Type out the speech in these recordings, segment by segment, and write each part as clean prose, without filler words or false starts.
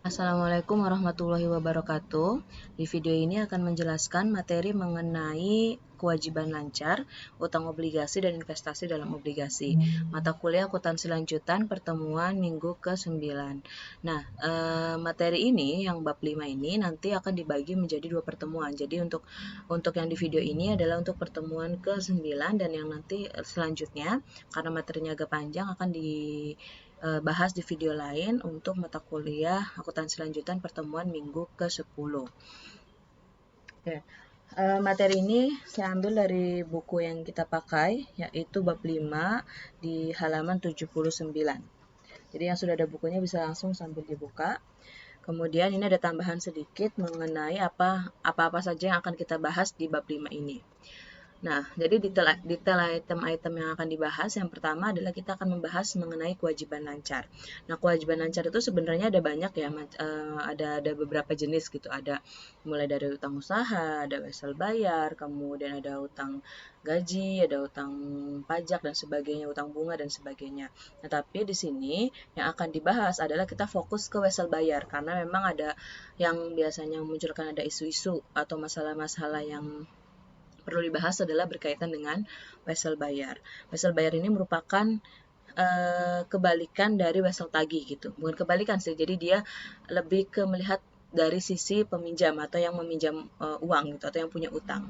Assalamualaikum warahmatullahi wabarakatuh. Di video ini akan menjelaskan materi mengenai kewajiban lancar, utang obligasi, dan investasi dalam obligasi. Mata kuliah akuntansi lanjutan pertemuan minggu ke-9. Nah, materi ini yang bab 5 ini nanti akan dibagi menjadi 2 pertemuan. Jadi untuk yang di video ini adalah untuk pertemuan ke-9 dan yang nanti selanjutnya karena materinya agak panjang akan bahas di video lain untuk mata kuliah akuntansi lanjutan pertemuan minggu ke-10. Oke. Materi ini saya ambil dari buku yang kita pakai, yaitu bab 5 di halaman 79. Jadi yang sudah ada bukunya bisa langsung sambil dibuka. Kemudian ini ada tambahan sedikit mengenai apa-apa saja yang akan kita bahas di bab 5 ini. Nah, jadi detail item-item yang akan dibahas, yang pertama adalah kita akan membahas mengenai kewajiban lancar. Nah, kewajiban lancar itu sebenarnya ada banyak ya, ada beberapa jenis gitu. Ada mulai dari utang usaha, ada wesel bayar, kemudian ada utang gaji, ada utang pajak dan sebagainya, utang bunga dan sebagainya. Nah, tapi di sini yang akan dibahas adalah kita fokus ke wesel bayar karena memang ada yang biasanya memunculkan ada isu-isu atau masalah-masalah yang perlu dibahas adalah berkaitan dengan wesel bayar. Wesel bayar ini merupakan kebalikan dari wesel tagih gitu. Bukan kebalikan sih, jadi dia lebih ke melihat dari sisi peminjam atau yang meminjam uang gitu atau yang punya utang.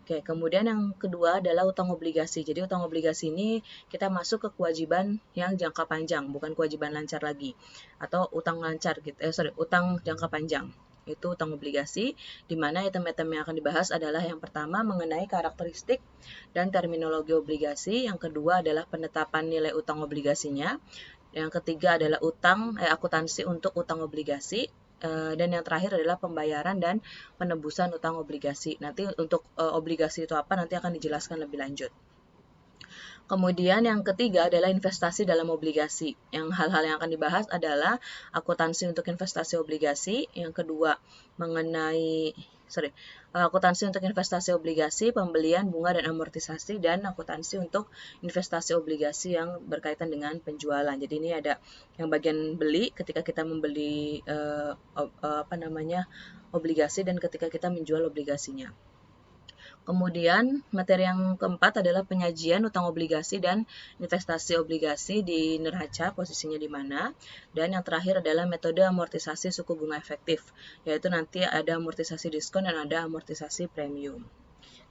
Oke, kemudian yang kedua adalah utang obligasi. Jadi utang obligasi ini kita masuk ke kewajiban yang jangka panjang, bukan kewajiban lancar lagi. Atau utang lancar gitu. Utang jangka panjang. Itu utang obligasi, di mana item-item yang akan dibahas adalah yang pertama mengenai karakteristik dan terminologi obligasi, yang kedua adalah penetapan nilai utang obligasinya, yang ketiga adalah akuntansi untuk utang obligasi, dan yang terakhir adalah pembayaran dan penebusan utang obligasi. Nanti untuk obligasi itu apa nanti akan dijelaskan lebih lanjut. Kemudian yang ketiga adalah investasi dalam obligasi. Yang hal-hal yang akan dibahas adalah akuntansi untuk investasi obligasi. Yang kedua mengenai akuntansi untuk investasi obligasi, pembelian bunga dan amortisasi, dan akuntansi untuk investasi obligasi yang berkaitan dengan penjualan. Jadi ini ada yang bagian beli ketika kita membeli obligasi dan ketika kita menjual obligasinya. Kemudian materi yang keempat adalah penyajian utang obligasi dan investasi obligasi di neraca, posisinya di mana. Dan yang terakhir adalah metode amortisasi suku bunga efektif, yaitu nanti ada amortisasi diskon dan ada amortisasi premium.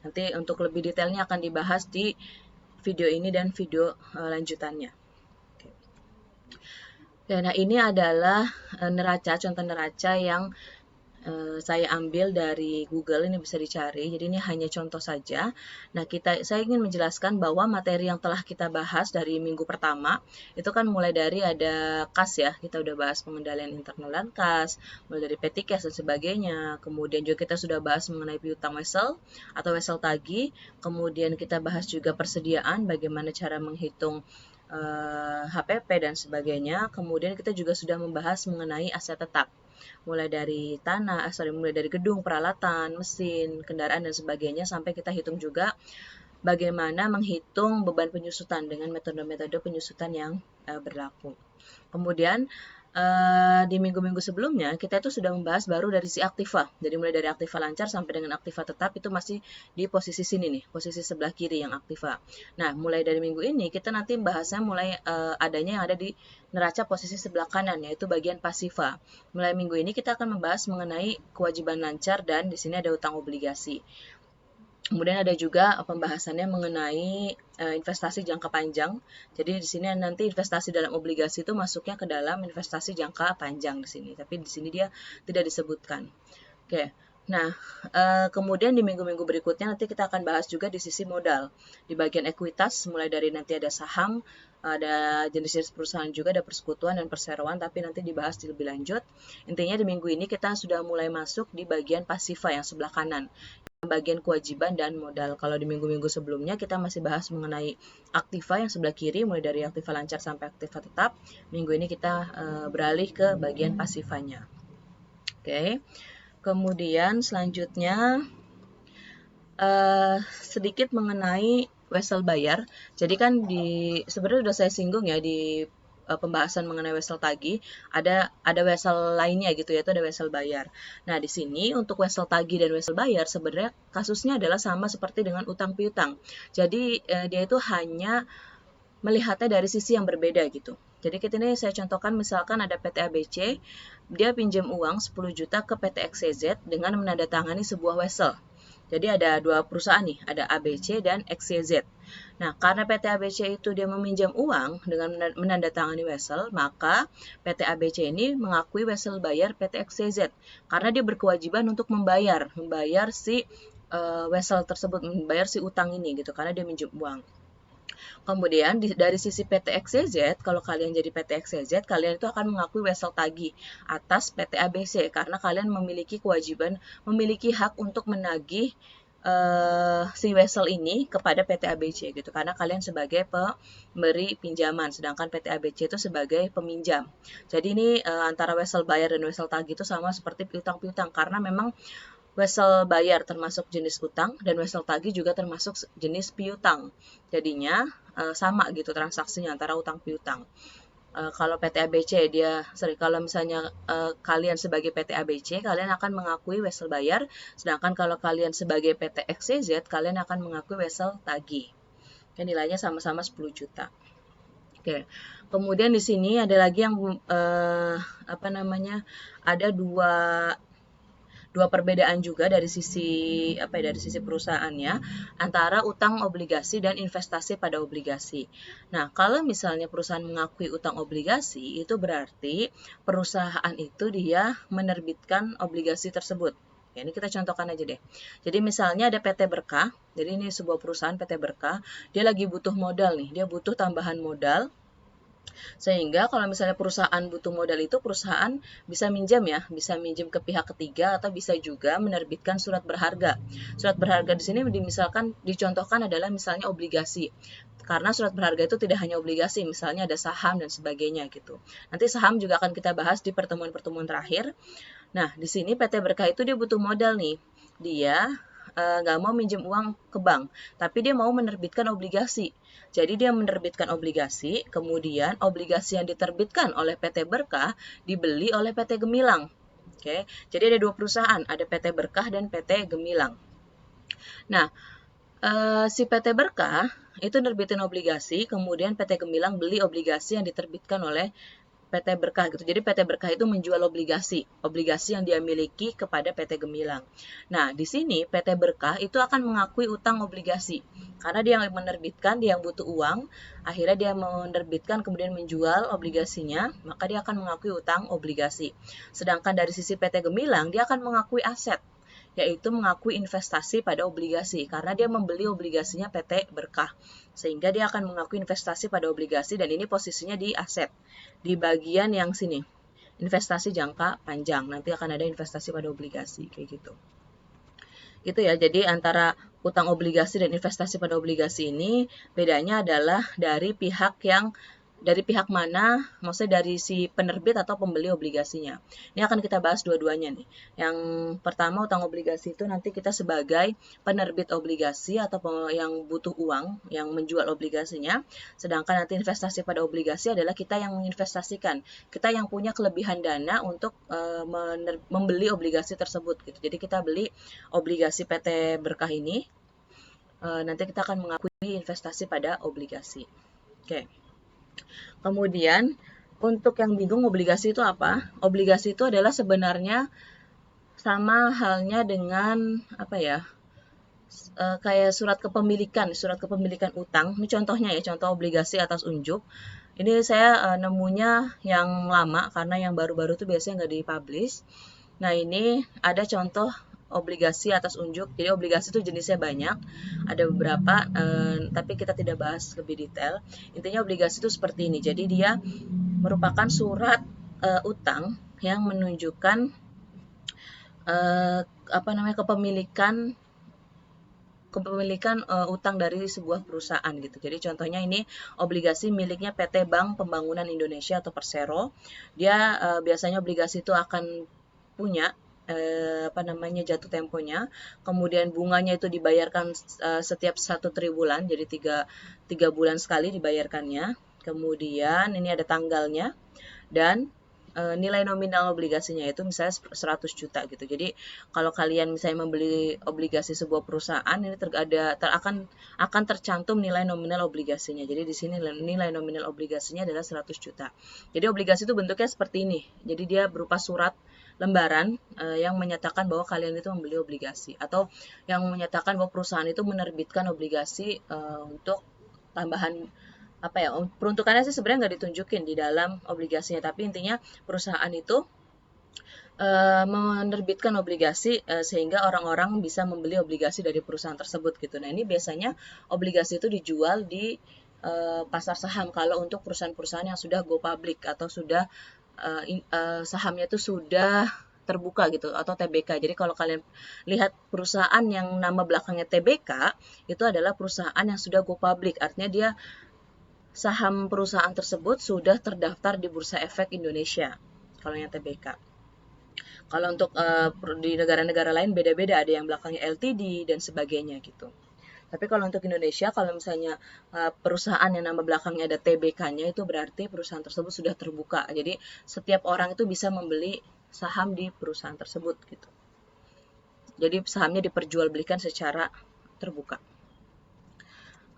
Nanti untuk lebih detailnya akan dibahas di video ini dan video lanjutannya. Nah ini adalah neraca, contoh neraca yang saya ambil dari Google, ini bisa dicari. Jadi ini hanya contoh saja. Nah, saya ingin menjelaskan bahwa materi yang telah kita bahas dari minggu pertama itu kan mulai dari ada kas ya, kita udah bahas pengendalian internal dan kas, mulai dari petty cash dan sebagainya. Kemudian juga kita sudah bahas mengenai piutang wesel atau wesel tagih. Kemudian kita bahas juga persediaan, bagaimana cara menghitung HPP dan sebagainya. Kemudian kita juga sudah membahas mengenai aset tetap, mulai dari gedung, peralatan, mesin, kendaraan dan sebagainya, sampai kita hitung juga bagaimana menghitung beban penyusutan dengan metode-metode penyusutan yang berlaku. Kemudian di minggu-minggu sebelumnya kita itu sudah membahas baru dari si aktiva. Jadi mulai dari aktiva lancar sampai dengan aktiva tetap itu masih di posisi sini nih, posisi sebelah kiri yang aktiva. Nah, mulai dari minggu ini kita nanti bahasnya mulai adanya yang ada di neraca posisi sebelah kanan, yaitu bagian pasiva. Mulai minggu ini kita akan membahas mengenai kewajiban lancar dan di sini ada utang obligasi. Kemudian ada juga pembahasannya mengenai investasi jangka panjang. Jadi di sini nanti investasi dalam obligasi itu masuknya ke dalam investasi jangka panjang di sini, tapi di sini dia tidak disebutkan. Oke. Nah, kemudian di minggu-minggu berikutnya nanti kita akan bahas juga di sisi modal. Di bagian ekuitas, mulai dari nanti ada saham, ada jenis-jenis perusahaan juga, ada persekutuan dan perseroan, tapi nanti dibahas lebih lanjut. Intinya di minggu ini kita sudah mulai masuk di bagian pasiva yang sebelah kanan, bagian kewajiban dan modal. Kalau di minggu-minggu sebelumnya kita masih bahas mengenai aktiva yang sebelah kiri, mulai dari aktiva lancar sampai aktiva tetap. Minggu ini kita beralih ke bagian pasifanya. Oke. Kemudian selanjutnya sedikit mengenai wesel bayar. Jadi kan sebenarnya sudah saya singgung ya di pembahasan mengenai wesel tagih, ada wesel lainnya gitu, yaitu ada wesel bayar. Nah, di sini untuk wesel tagih dan wesel bayar sebenarnya kasusnya adalah sama seperti dengan utang piutang. Jadi dia itu hanya melihatnya dari sisi yang berbeda gitu. Jadi ini saya contohkan, misalkan ada PT ABC, dia pinjam uang 10 juta ke PT XYZ dengan menandatangani sebuah wesel. Jadi ada dua perusahaan nih, ada ABC dan XYZ. Nah, karena PT ABC itu dia meminjam uang dengan menandatangani wesel, maka PT ABC ini mengakui wesel bayar PT XYZ karena dia berkewajiban untuk membayar si wesel tersebut, membayar si utang ini gitu, karena dia minjem uang. Kemudian dari sisi PT XYZ, kalau kalian jadi PT XYZ, kalian itu akan mengakui wesel tagih atas PT ABC karena kalian memiliki kewajiban, memiliki hak untuk menagih si wesel ini kepada PT ABC gitu, karena kalian sebagai pemberi pinjaman, sedangkan PT ABC itu sebagai peminjam. Jadi ini antara wesel bayar dan wesel tagih itu sama seperti piutang-piutang, karena memang wesel bayar termasuk jenis utang dan wesel tagih juga termasuk jenis piutang. Jadinya sama gitu transaksinya antara utang piutang. Kalau PT ABC kalau misalnya kalian sebagai PT ABC, kalian akan mengakui wesel bayar, sedangkan kalau kalian sebagai PT XYZ, kalian akan mengakui wesel tagih. Nilainya sama-sama 10 juta. Oke. Kemudian di sini ada lagi yang ada dua perbedaan juga dari sisi perusahaannya antara utang obligasi dan investasi pada obligasi. Nah, kalau misalnya perusahaan mengakui utang obligasi, itu berarti perusahaan itu dia menerbitkan obligasi tersebut. Ya, ini kita contohkan aja deh. Jadi misalnya ada PT Berkah, jadi ini sebuah perusahaan PT Berkah, dia lagi butuh modal nih, dia butuh tambahan modal. Sehingga kalau misalnya perusahaan butuh modal itu, perusahaan bisa minjam ya, bisa minjam ke pihak ketiga atau bisa juga menerbitkan surat berharga. Surat berharga di sini misalkan dicontohkan adalah misalnya obligasi. Karena surat berharga itu tidak hanya obligasi, misalnya ada saham dan sebagainya gitu. Nanti saham juga akan kita bahas di pertemuan-pertemuan terakhir. Nah, di sini PT Berkah itu dia butuh modal nih. Dia nggak mau minjem uang ke bank, tapi dia mau menerbitkan obligasi. Jadi dia menerbitkan obligasi, kemudian obligasi yang diterbitkan oleh PT Berkah dibeli oleh PT Gemilang. Oke, jadi ada dua perusahaan, ada PT Berkah dan PT Gemilang. Nah, si PT Berkah itu nerbitin obligasi, kemudian PT Gemilang beli obligasi yang diterbitkan oleh PT Berkah gitu. Jadi PT Berkah itu menjual obligasi yang dia miliki kepada PT Gemilang. Nah, di sini PT Berkah itu akan mengakui utang obligasi. Karena dia yang menerbitkan, dia yang butuh uang, akhirnya dia menerbitkan kemudian menjual obligasinya, maka dia akan mengakui utang obligasi. Sedangkan dari sisi PT Gemilang, dia akan mengakui aset, yaitu mengakui investasi pada obligasi karena dia membeli obligasinya PT Berkah, sehingga dia akan mengakui investasi pada obligasi, dan ini posisinya di aset di bagian yang sini, investasi jangka panjang. Nanti akan ada investasi pada obligasi kayak gitu. Gitu ya. Jadi antara utang obligasi dan investasi pada obligasi ini bedanya adalah dari pihak mana, maksudnya dari si penerbit atau pembeli obligasinya. Ini akan kita bahas dua-duanya nih. Yang pertama, utang obligasi itu nanti kita sebagai penerbit obligasi atau yang butuh uang, yang menjual obligasinya. Sedangkan nanti investasi pada obligasi adalah kita yang menginvestasikan. Kita yang punya kelebihan dana untuk membeli obligasi tersebut gitu. Jadi kita beli obligasi PT Berkah ini, nanti kita akan mengakui investasi pada obligasi. Oke. Kemudian untuk yang bingung obligasi itu apa? Obligasi itu adalah sebenarnya sama halnya dengan kayak surat kepemilikan utang. Ini contohnya ya, contoh obligasi atas unjuk. Ini saya nemunya yang lama karena yang baru-baru itu biasanya nggak dipublish. Nah, ini ada contoh obligasi atas unjuk. Jadi obligasi itu jenisnya banyak, ada beberapa, tapi kita tidak bahas lebih detail. Intinya obligasi itu seperti ini. Jadi dia merupakan surat utang yang menunjukkan kepemilikan utang dari sebuah perusahaan gitu. Jadi contohnya ini obligasi miliknya PT Bank Pembangunan Indonesia atau Persero. Dia biasanya obligasi itu akan punya jatuh temponya, kemudian bunganya itu dibayarkan setiap 1 triwulan, jadi 3 bulan sekali dibayarkannya. Kemudian ini ada tanggalnya dan nilai nominal obligasinya itu misalnya 100 juta gitu. Jadi kalau kalian misalnya membeli obligasi sebuah perusahaan ini akan tercantum nilai nominal obligasinya. Jadi di sini nilai nominal obligasinya adalah 100 juta. Jadi obligasi itu bentuknya seperti ini. Jadi dia berupa surat lembaran yang menyatakan bahwa kalian itu membeli obligasi atau yang menyatakan bahwa perusahaan itu menerbitkan obligasi untuk tambahan apa ya, peruntukannya sih sebenarnya nggak ditunjukin di dalam obligasinya, tapi intinya perusahaan itu menerbitkan obligasi sehingga orang-orang bisa membeli obligasi dari perusahaan tersebut gitu. Nah ini biasanya obligasi itu dijual di pasar saham kalau untuk perusahaan-perusahaan yang sudah go public atau sudah sahamnya itu sudah terbuka gitu atau TBK. Jadi kalau kalian lihat perusahaan yang nama belakangnya TBK itu adalah perusahaan yang sudah go public, artinya dia saham perusahaan tersebut sudah terdaftar di Bursa Efek Indonesia, kalau yang TBK. Kalau untuk di negara-negara lain beda-beda, ada yang belakangnya LTD dan sebagainya gitu. Tapi kalau untuk Indonesia, kalau misalnya perusahaan yang nama belakangnya ada TBK-nya, itu berarti perusahaan tersebut sudah terbuka. Jadi setiap orang itu bisa membeli saham di perusahaan tersebut gitu. Jadi sahamnya diperjualbelikan secara terbuka.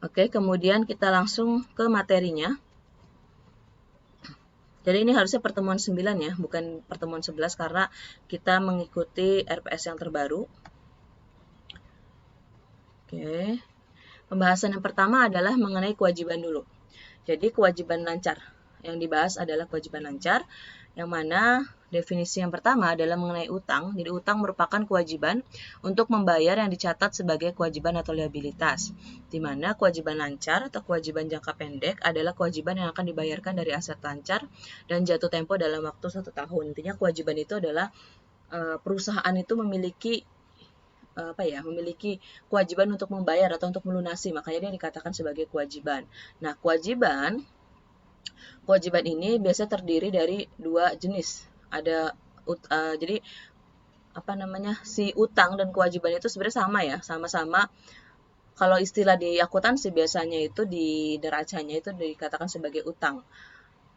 Oke, kemudian kita langsung ke materinya. Jadi ini harusnya pertemuan 9 ya, bukan pertemuan 11 karena kita mengikuti RPS yang terbaru. Oke. Pembahasan yang pertama adalah mengenai kewajiban dulu. Jadi kewajiban lancar. Yang dibahas adalah kewajiban lancar, yang mana definisi yang pertama adalah mengenai utang. Jadi utang merupakan kewajiban untuk membayar yang dicatat sebagai kewajiban atau liabilitas. Di mana kewajiban lancar atau kewajiban jangka pendek adalah kewajiban yang akan dibayarkan dari aset lancar dan jatuh tempo dalam waktu 1 tahun. Intinya kewajiban itu adalah perusahaan itu memiliki memiliki kewajiban untuk membayar atau untuk melunasi, makanya dia dikatakan sebagai kewajiban. Nah, kewajiban ini biasanya terdiri dari 2 jenis. Ada jadi si utang dan kewajiban itu sebenarnya sama ya, sama-sama. Kalau istilah di akuntansi biasanya itu di derajanya itu dikatakan sebagai utang.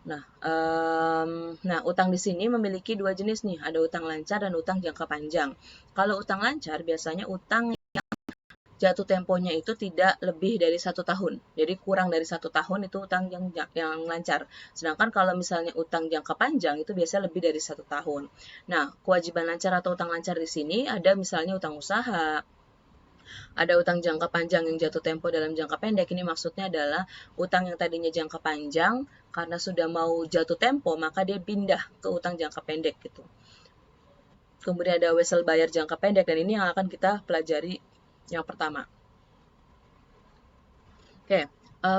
Nah, utang di sini memiliki 2 jenis nih, ada utang lancar dan utang jangka panjang. Kalau utang lancar biasanya utang jatuh temponya itu tidak lebih dari 1 tahun. Jadi kurang dari 1 tahun itu utang yang lancar. Sedangkan kalau misalnya utang jangka panjang itu biasanya lebih dari 1 tahun. Nah, kewajiban lancar atau utang lancar di sini ada misalnya utang usaha, ada utang jangka panjang yang jatuh tempo dalam jangka pendek. Ini maksudnya adalah utang yang tadinya jangka panjang karena sudah mau jatuh tempo maka dia pindah ke utang jangka pendek gitu. Kemudian ada wesel bayar jangka pendek dan ini yang akan kita pelajari yang pertama. Oke,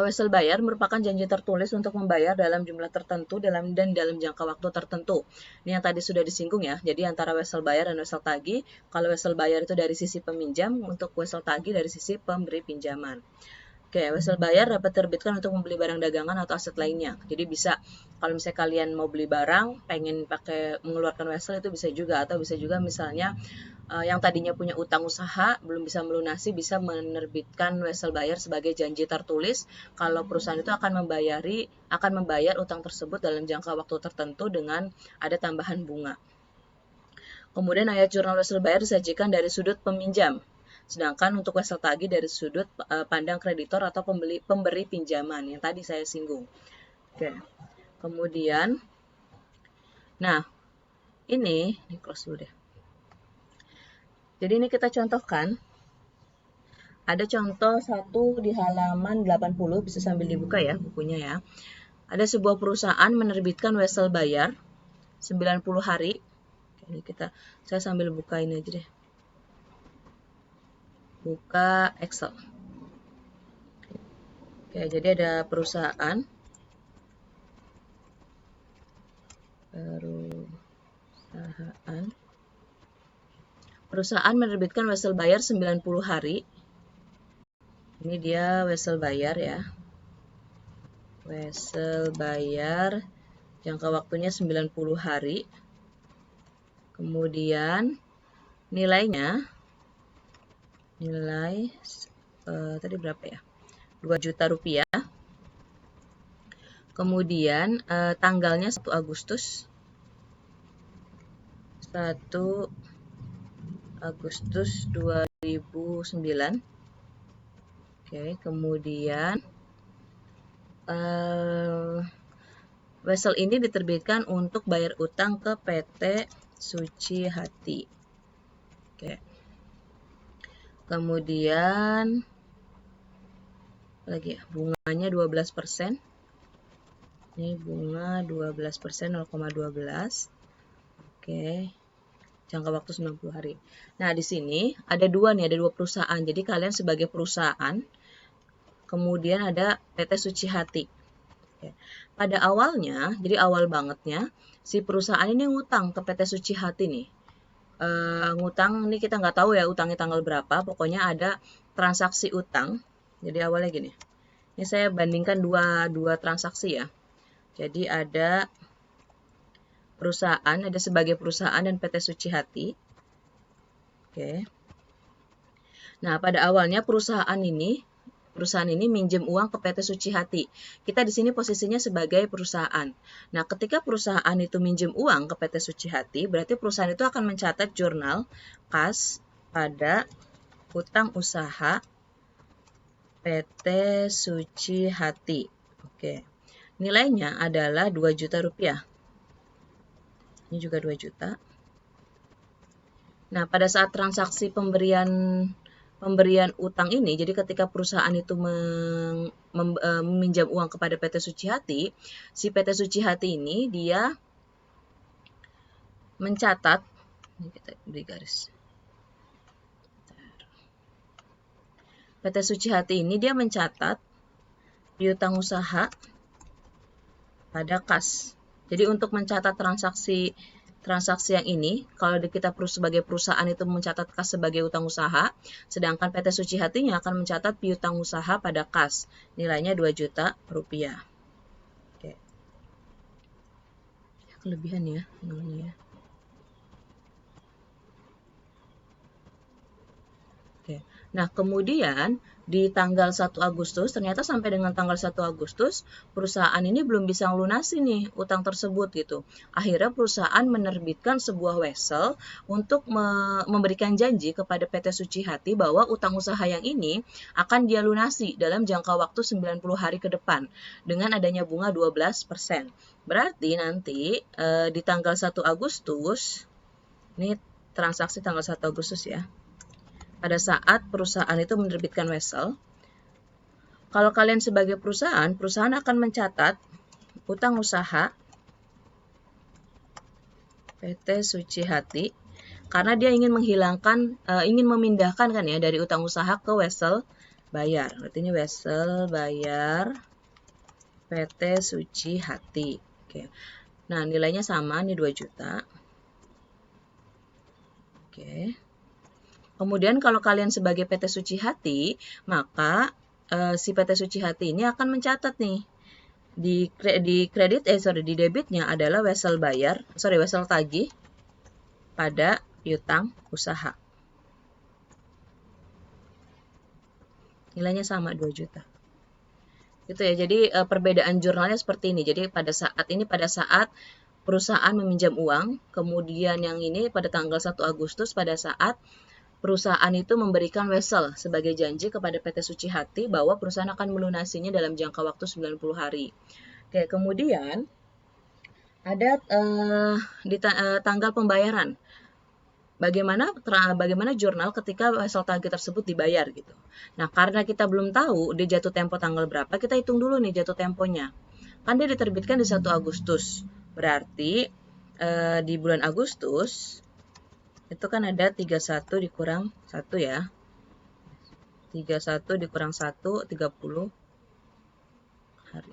wesel bayar merupakan janji tertulis untuk membayar dalam jumlah tertentu dan dalam jangka waktu tertentu. Ini yang tadi sudah disinggung ya. Jadi antara wesel bayar dan wesel tagih, kalau wesel bayar itu dari sisi peminjam, untuk wesel tagih dari sisi pemberi pinjaman. Oke, wesel bayar dapat terbitkan untuk membeli barang dagangan atau aset lainnya. Jadi bisa, kalau misalnya kalian mau beli barang, pengen mengeluarkan wesel itu bisa juga. Atau bisa juga misalnya yang tadinya punya utang usaha, belum bisa melunasi, bisa menerbitkan wesel bayar sebagai janji tertulis. Kalau perusahaan itu akan membayar utang tersebut dalam jangka waktu tertentu dengan ada tambahan bunga. Kemudian ayat jurnal wesel bayar disajikan dari sudut peminjam. Sedangkan untuk wesel tagih dari sudut pandang kreditor atau pemberi pinjaman yang tadi saya singgung. Oke. Kemudian, nah ini close dulu deh. Jadi ini kita contohkan. Ada contoh satu di halaman 80, bisa sambil dibuka ya bukunya ya. Ada sebuah perusahaan menerbitkan wesel bayar 90 hari. Ini saya sambil buka ini aja deh. Buka Excel. Oke, jadi ada perusahaan menerbitkan wesel bayar 90 hari. Ini dia wesel bayar ya. Wesel bayar jangka waktunya 90 hari. Kemudian nilai tadi berapa ya? 2 juta rupiah. Kemudian tanggalnya 1 Agustus 2009. Oke, kemudian wesel ini diterbitkan untuk bayar utang ke PT Suci Hati. Oke. Kemudian lagi bunganya 12%. Ini bunga 12%, 0,12. Oke. Jangka waktu 90 hari. Nah, di sini ada dua perusahaan. Jadi kalian sebagai perusahaan, kemudian ada PT Suci Hati. Oke. Pada awalnya, jadi awal bangetnya, si perusahaan ini ngutang ke PT Suci Hati nih. Ngutang ini kita nggak tahu ya utangnya tanggal berapa, pokoknya ada transaksi utang. Jadi awalnya gini, ini saya bandingkan dua transaksi ya. Jadi ada perusahaan, ada sebagai perusahaan dan PT Suci Hati. Oke. Nah, pada awalnya perusahaan ini minjem uang ke PT Suci Hati. Kita di sini posisinya sebagai perusahaan. Nah, ketika perusahaan itu minjem uang ke PT Suci Hati, berarti perusahaan itu akan mencatat jurnal kas pada utang usaha PT Suci Hati. Oke. Nilainya adalah 2 juta rupiah. Ini juga 2 juta. Nah, pada saat transaksi pemberian utang ini, jadi ketika perusahaan itu meminjam uang kepada PT Suci Hati, si PT Suci Hati ini dia mencatat, ini kita beri garis. PT Suci Hati ini dia mencatat piutang usaha pada kas. Jadi untuk mencatat transaksi yang ini, kalau kita sebagai perusahaan itu mencatat kas sebagai utang usaha, sedangkan PT Suci Hatinya akan mencatat piutang usaha pada kas, nilainya 2 juta rupiah. Oke. Kelebihan ya, nilainya ya. Oke. Nah, kemudian di tanggal 1 Agustus, ternyata sampai dengan tanggal 1 Agustus, perusahaan ini belum bisa melunasi nih utang tersebut gitu. Akhirnya perusahaan menerbitkan sebuah wesel untuk memberikan janji kepada PT Suci Hati bahwa utang usaha yang ini akan dia lunasi dalam jangka waktu 90 hari ke depan dengan adanya bunga 12%. Berarti nanti di tanggal 1 Agustus, ini transaksi tanggal 1 Agustus ya. Pada saat perusahaan itu menerbitkan wesel, kalau kalian sebagai perusahaan akan mencatat utang usaha PT Suci Hati karena dia ingin memindahkan kan ya dari utang usaha ke wesel bayar. Berarti ini wesel bayar PT Suci Hati. Oke. Nah, nilainya sama, ini 2 juta. Oke. Kemudian kalau kalian sebagai PT Suci Hati, maka si PT Suci Hati ini akan mencatat nih di debitnya adalah wesel tagih pada piutang usaha. Nilainya sama 2 juta. Gitu ya. Jadi perbedaan jurnalnya seperti ini. Jadi pada saat perusahaan meminjam uang, kemudian yang ini pada tanggal 1 Agustus pada saat perusahaan itu memberikan wesel sebagai janji kepada PT Suci Hati bahwa perusahaan akan melunasinya dalam jangka waktu 90 hari. Oke, kemudian ada tanggal pembayaran. Bagaimana jurnal ketika wesel tagih tersebut dibayar gitu. Nah, karena kita belum tahu dia jatuh tempo tanggal berapa, kita hitung dulu nih jatuh temponya. Kan dia diterbitkan di 1 Agustus. Berarti di bulan Agustus itu kan ada 31 dikurang 1 ya. 31 dikurang 1, 30 hari.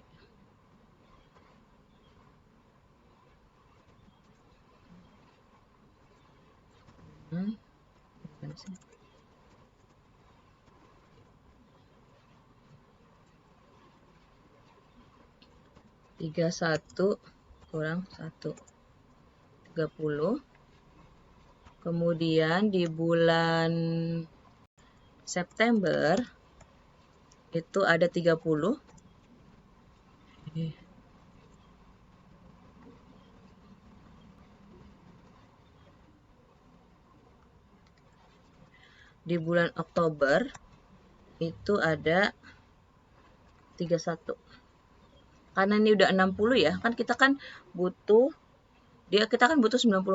Gimana sih? 31 kurang 1, 30. Kemudian di bulan September itu ada 30. di bulan Oktober itu ada 31. Karena ini udah 60 ya, kan kita kan butuh 90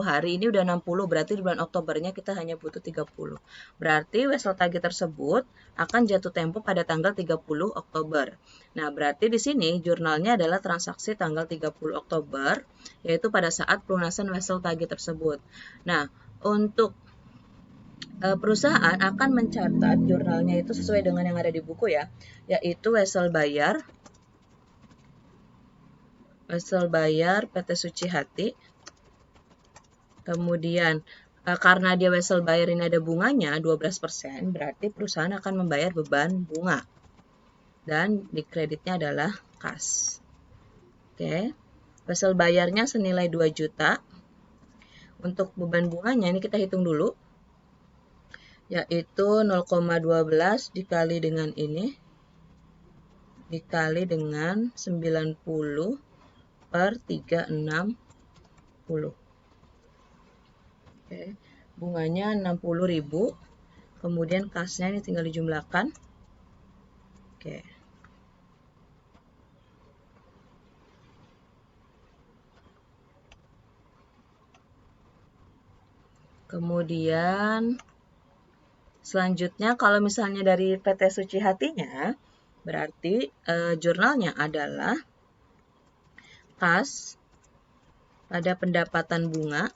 hari, ini udah 60, berarti di bulan Oktobernya kita hanya butuh 30. Berarti wesel tagih tersebut akan jatuh tempo pada tanggal 30 Oktober. Nah, berarti di sini jurnalnya adalah transaksi tanggal 30 Oktober, yaitu pada saat pelunasan wesel tagih tersebut. Nah, untuk perusahaan akan mencatat jurnalnya itu sesuai dengan yang ada di buku ya, yaitu wesel bayar PT Suci Hati. Kemudian karena dia wesel bayar ini ada bunganya 12%, berarti perusahaan akan membayar beban bunga. Dan di kreditnya adalah kas. Oke. Wesel bayarnya senilai 2 juta. Untuk beban bunganya ini kita hitung dulu. Yaitu 0,12 dikali dengan ini. Dikali dengan 90 per 360. Oke, bunganya 60.000. Kemudian kasnya ini tinggal dijumlahkan. Oke. Kemudian selanjutnya kalau misalnya dari PT Suci Hatinya, berarti jurnalnya adalah kas pada pendapatan bunga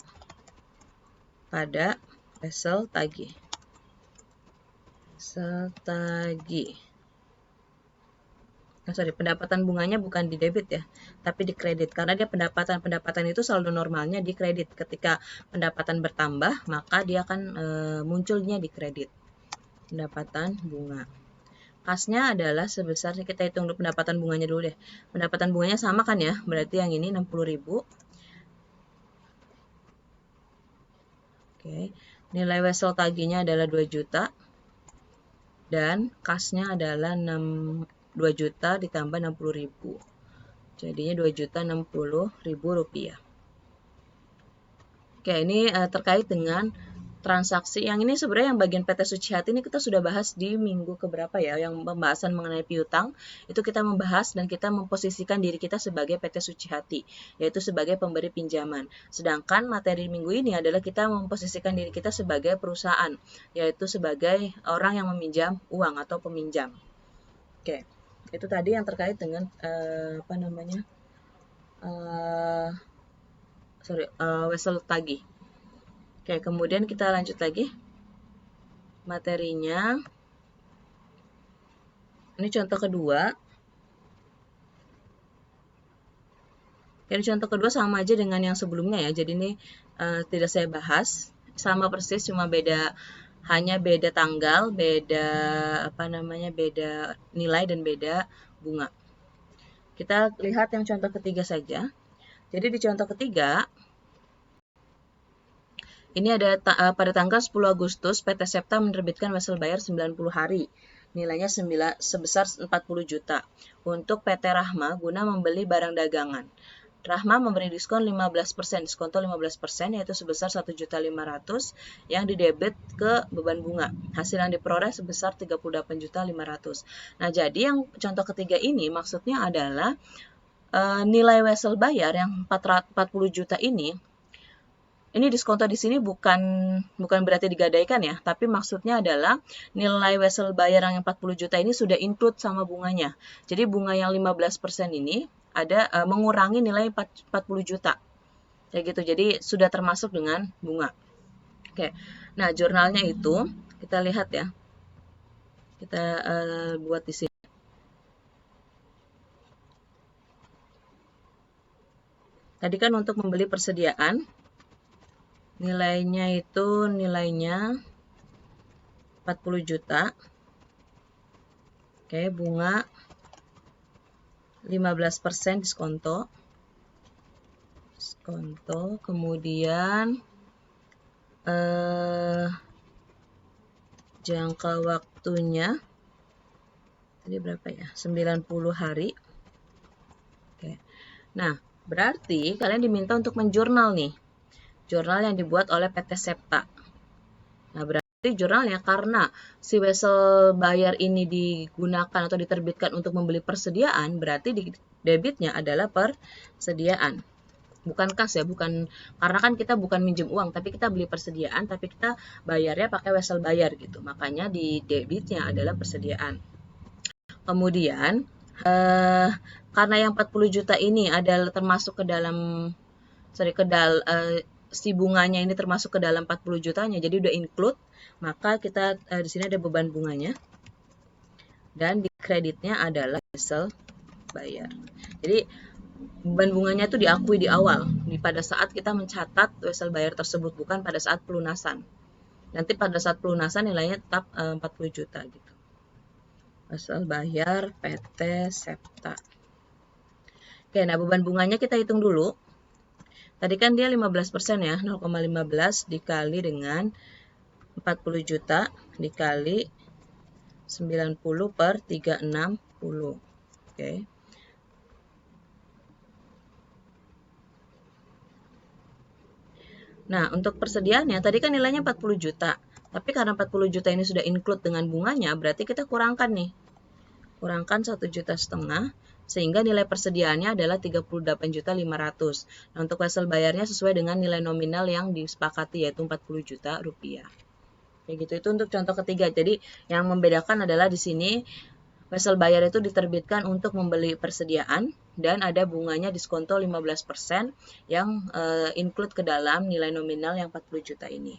pada wesel tagih. Pendapatan bunganya bukan di debit ya, tapi di kredit. Karena dia pendapatan itu saldo normalnya di kredit. Ketika pendapatan bertambah, maka dia akan munculnya di kredit. Pendapatan bunga. Kasnya adalah sebesar, kita hitung dulu pendapatan bunganya dulu deh. Pendapatan bunganya sama kan ya, berarti yang ini 60.000. Oke, nilai wesel tagihnya adalah 2 juta. Dan kasnya adalah 2 juta ditambah 60.000. Jadinya 2.060.000 rupiah. Oke, ini terkait dengan transaksi. Yang ini sebenarnya yang bagian PT Suci Hati ini kita sudah bahas di minggu keberapa ya, yang pembahasan mengenai piutang. Itu kita membahas dan kita memposisikan diri kita sebagai PT Suci Hati, yaitu sebagai pemberi pinjaman. Sedangkan materi minggu ini adalah kita memposisikan diri kita sebagai perusahaan, yaitu sebagai orang yang meminjam uang atau peminjam. Oke, itu tadi yang terkait dengan wesel tagih. Oke, kemudian kita lanjut lagi materinya. Ini contoh kedua. Ini contoh kedua sama aja dengan yang sebelumnya ya. Jadi ini tidak saya bahas. Sama persis, cuma hanya beda tanggal, beda beda nilai dan beda bunga. Kita lihat yang contoh ketiga saja. Jadi di contoh ketiga, ini ada pada tanggal 10 Agustus PT Septa menerbitkan wesel bayar 90 hari. Nilainya sebesar 40 juta untuk PT Rahma guna membeli barang dagangan. Rahma memberi diskon 15%, diskonto 15%, yaitu sebesar 1.500.000 yang didebit ke beban bunga. Hasil yang diperoleh sebesar 38.500.000. Nah, jadi yang contoh ketiga ini maksudnya adalah nilai wesel bayar yang 40 juta ini diskonto di sini bukan berarti digadaikan ya, tapi maksudnya adalah nilai wesel bayar yang 40 juta ini sudah include sama bunganya. Jadi bunga yang 15% ini ada mengurangi nilai 40 juta. Kayak gitu. Jadi sudah termasuk dengan bunga. Oke. Nah, jurnalnya itu kita lihat ya. Kita buat di sini. Tadi kan untuk membeli persediaan nilainya 40 juta. Oke, bunga 15% diskonto. Kemudian jangka waktunya tadi berapa ya? 90 hari. Oke. Nah, berarti kalian diminta untuk menjurnal nih. Jurnal yang dibuat oleh PT Septa. Nah, berarti jurnalnya karena si wesel bayar ini digunakan atau diterbitkan untuk membeli persediaan, berarti di debitnya adalah persediaan. Bukan kas ya, bukan, karena kan kita bukan minjem uang, tapi kita beli persediaan, tapi kita bayarnya pakai wesel bayar gitu. Makanya di debitnya adalah persediaan. Kemudian karena yang 40 juta ini adalah termasuk ke dalam si bunganya ini termasuk ke dalam 40 jutanya, jadi udah include, maka kita di sini ada beban bunganya dan di kreditnya adalah wesel bayar. Jadi beban bunganya itu diakui di awal, pada saat kita mencatat wesel bayar tersebut, bukan pada saat pelunasan. Nanti pada saat pelunasan nilainya tetap 40 juta gitu. Wesel bayar PT Septa. Oke, nah beban bunganya kita hitung dulu. Tadi kan dia 15% ya, 0,15 dikali dengan 40 juta dikali 90 per 360. Oke. Nah, untuk persediaannya tadi kan nilainya 40 juta. Tapi karena 40 juta ini sudah include dengan bunganya, berarti kita kurangkan nih. Kurangkan 1,5 juta, sehingga nilai persediaannya adalah 38.500.000. Nah, untuk wesel bayarnya sesuai dengan nilai nominal yang disepakati, yaitu 40 juta rupiah. Kayak gitu, itu untuk contoh ketiga. Jadi yang membedakan adalah di sini wesel bayar itu diterbitkan untuk membeli persediaan dan ada bunganya diskonto 15% yang include ke dalam nilai nominal yang 40 juta ini.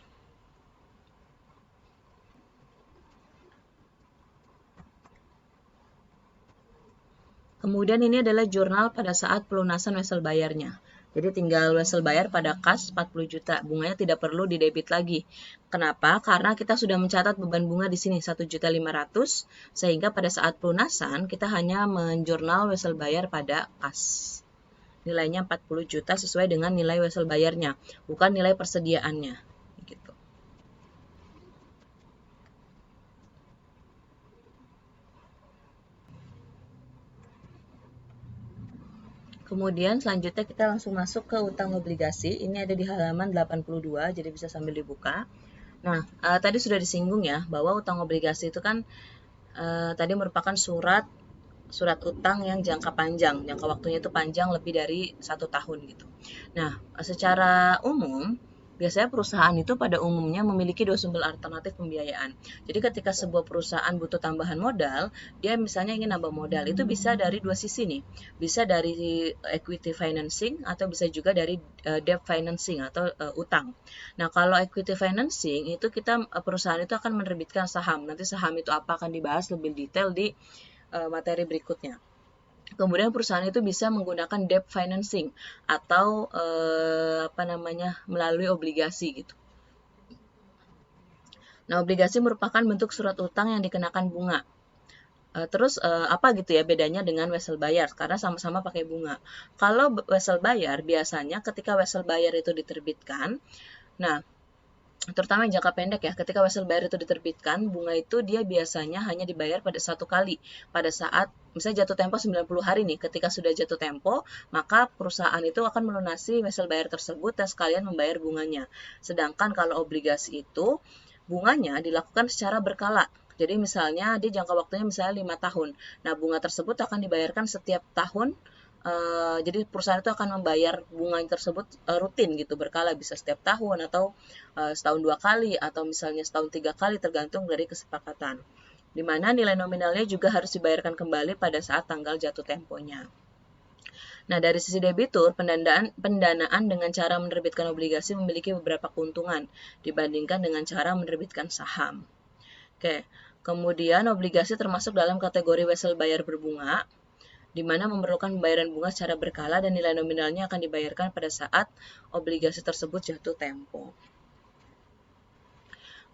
Kemudian ini adalah jurnal pada saat pelunasan wesel bayarnya. Jadi tinggal wesel bayar pada kas 40 juta, bunganya tidak perlu didebit lagi. Kenapa? Karena kita sudah mencatat beban bunga di sini 1.500.000, sehingga pada saat pelunasan kita hanya menjurnal wesel bayar pada kas. Nilainya 40 juta sesuai dengan nilai wesel bayarnya, bukan nilai persediaannya. Gitu. Kemudian selanjutnya kita langsung masuk ke utang obligasi. Ini ada di halaman 82, jadi bisa sambil dibuka. Nah, tadi sudah disinggung ya, bahwa utang obligasi itu kan tadi merupakan surat utang yang jangka panjang. Jangka waktunya itu panjang lebih dari 1 tahun gitu. Nah, secara umum, biasanya perusahaan itu pada umumnya memiliki 2 sumber alternatif pembiayaan. Jadi ketika sebuah perusahaan butuh tambahan modal, dia misalnya ingin nambah modal, itu bisa dari dua sisi nih. Bisa dari equity financing atau bisa juga dari debt financing atau utang. Nah, kalau equity financing itu perusahaan itu akan menerbitkan saham. Nanti saham itu apa akan dibahas lebih detail di materi berikutnya. Kemudian perusahaan itu bisa menggunakan debt financing atau melalui obligasi gitu. Nah, obligasi merupakan bentuk surat utang yang dikenakan bunga. Terus apa gitu ya bedanya dengan wesel bayar? Karena sama-sama pakai bunga. Kalau wesel bayar biasanya ketika wesel bayar itu diterbitkan, nah terutama yang jangka pendek ya, ketika wesel bayar itu diterbitkan, bunga itu dia biasanya hanya dibayar pada satu kali. Pada saat, misalnya jatuh tempo 90 hari nih, ketika sudah jatuh tempo, maka perusahaan itu akan melunasi wesel bayar tersebut dan sekalian membayar bunganya. Sedangkan kalau obligasi itu, bunganya dilakukan secara berkala. Jadi misalnya dia jangka waktunya misalnya 5 tahun. Nah, bunga tersebut akan dibayarkan setiap tahun. Jadi perusahaan itu akan membayar bunga tersebut rutin gitu, berkala, bisa setiap tahun atau setahun 2 kali atau misalnya setahun 3 kali tergantung dari kesepakatan. Di mana nilai nominalnya juga harus dibayarkan kembali pada saat tanggal jatuh temponya. Nah, dari sisi debitur, pendanaan dengan cara menerbitkan obligasi memiliki beberapa keuntungan dibandingkan dengan cara menerbitkan saham. Oke, kemudian obligasi termasuk dalam kategori wesel bayar berbunga, di mana memerlukan pembayaran bunga secara berkala dan nilai nominalnya akan dibayarkan pada saat obligasi tersebut jatuh tempo.